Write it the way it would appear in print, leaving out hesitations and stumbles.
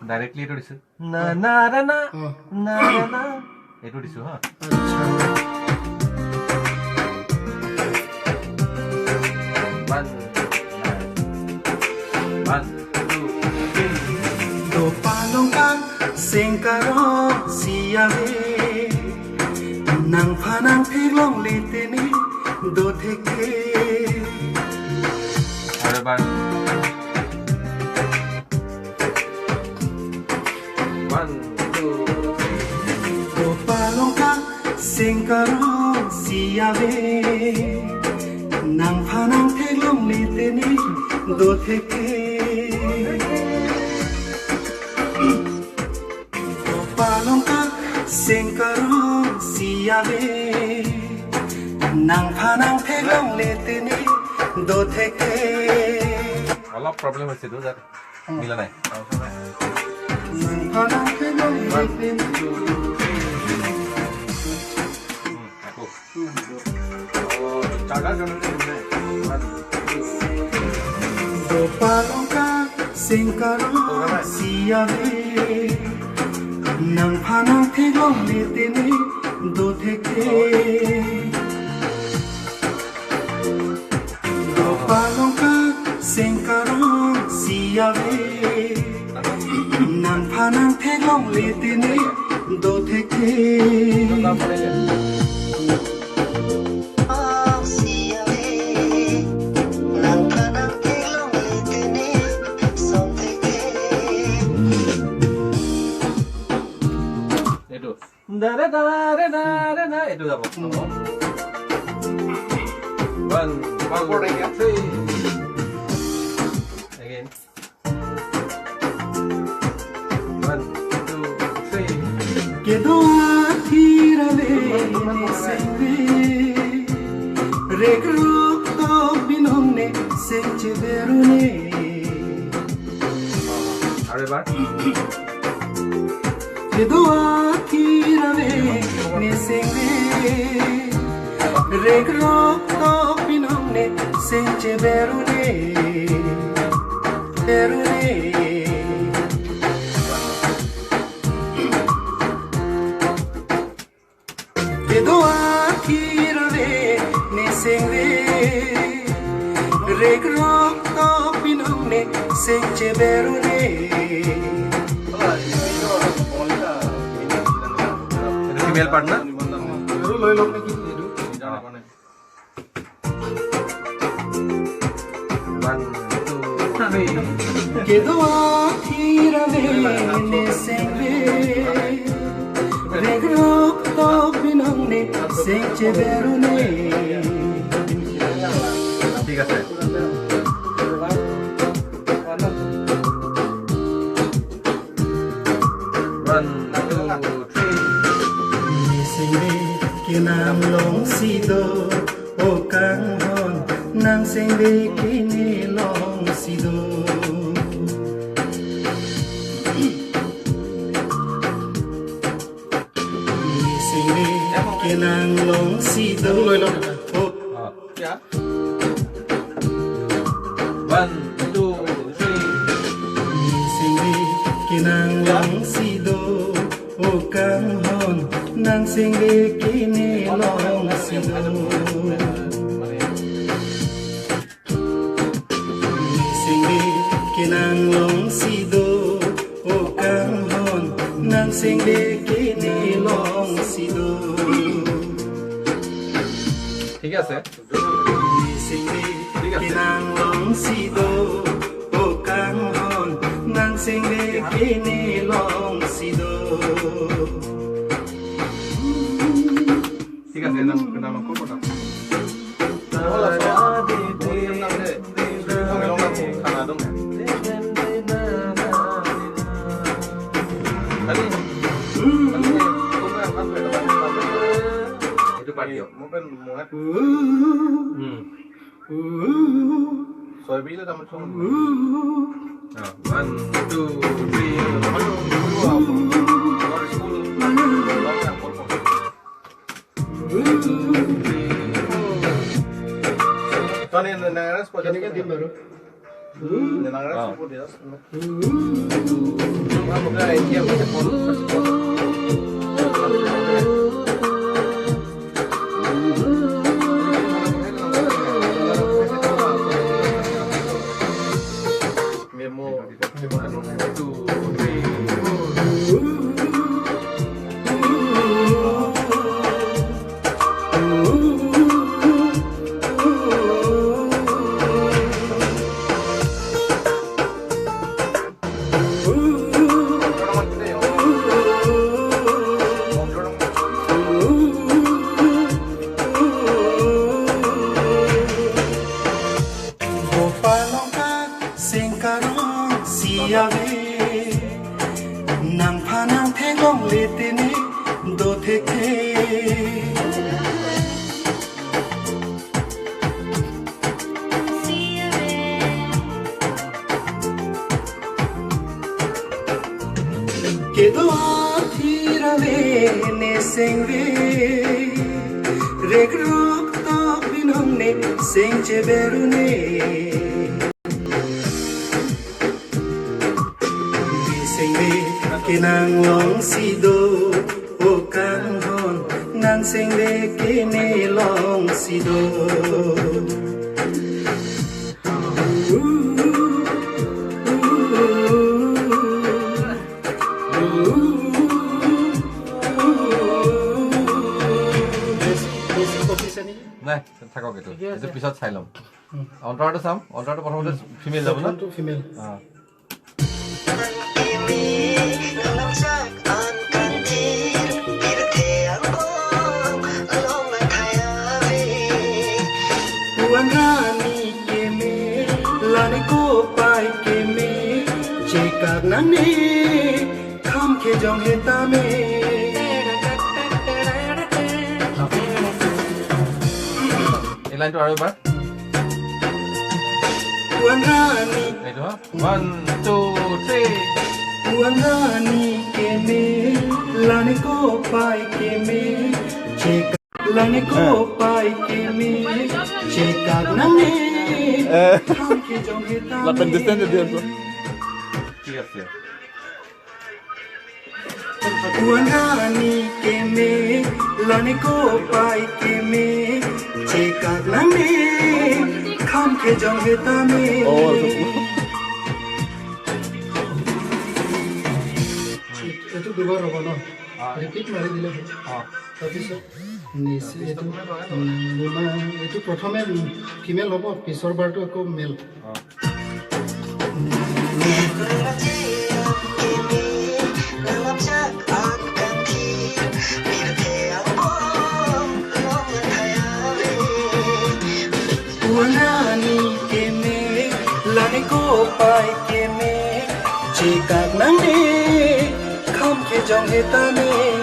Directly এইটো দিছো না না না না না না এইটো দিছো হা Do palongkang singkarong siyabe nang phanang thiglong litini do theke আৰু বাৰ 1 2 Do palongkang singkarong siyabe nang phanang thiglong litini do theke Palongkang singkarong siyabe nang phanang thiglong litini do theke অলপ প্ৰবলেম হৈছে তো যাত মিলা নাই nang phanang thiglong litini আকৌ চাগা জনলে নাই Do palongkang singkarong siyabe nang phanang thiglong litini do theke Do palongkang singkarong siyabe nang phanang thiglong litini do theke এইটো দা দা দা দা দা এইটো যাব 1 2 3 again 1 2 3 Que do atirale sende regro to binonne senche berune আৰু এবাৰ Que do atirale sende regro to binonne senche berune berune Que do atirale sende regro to binonne senche berune এইটো female part না লৈ লওক নেকি এইটো 1 2 3 Que do atirale sende regro to binonne senche berune ঠিক আছে sende que nam long sido o kang hon nang sende que ni long sido sende que nang long sido loi lo o 1 2 3 sende que nang long sido o kang hon nang sende que ni long sido sende que nang long sido o kang hon nang sende que ni long sido ঠিক আছে sende que nang long sido o kang hon nang sende que ni long sido ঠিক আছে নাম করব না খানা দম itu padio mungkin muat soy bila tamu chung 1 2 3 Tony nangras po jadi kan tim baru. Nangras po dia. ว่าผมได้เทียบกับคนเมโมดูnàng pha nàng thế ngong lê tê nê đô thế thế ke do thi ra ve ne seng ve re group to binong ne seng che beru ne ke nang long si do o kang hon nang seng ve ke ne long si do নাই থাকক এইটো পিছত চাই ল'ম অন্তৰাটো চাম অন্তৰাটো প্ৰথমতে female যাব না female Wan rani ke me lani ko pai ke me chekar na ne kham ke jong he ta me এই লাইনটো আৰু এবাৰ Wan rani এইটো 1 2 3 Wan rani ke me lani ko pai ke me chekar lani ko pai ke me chekar na ne kham ke jong he ta me เราเป็นดิสเทนเดียวกัน ঠিক আছে Wan rani ke me lani ko pai ke me chekar na ne kham ke jong he ta me এটো দুবার হ'ব ন repeat মাৰি দিলে তাৰপিছত নিচে এটো লুনা এটো প্ৰথমে ফিমেল হ'ব পিছৰ বাৰটো আকৌ mail Wanani ke me lani ko pai ke me chekak nang ne kham ke jong he ta me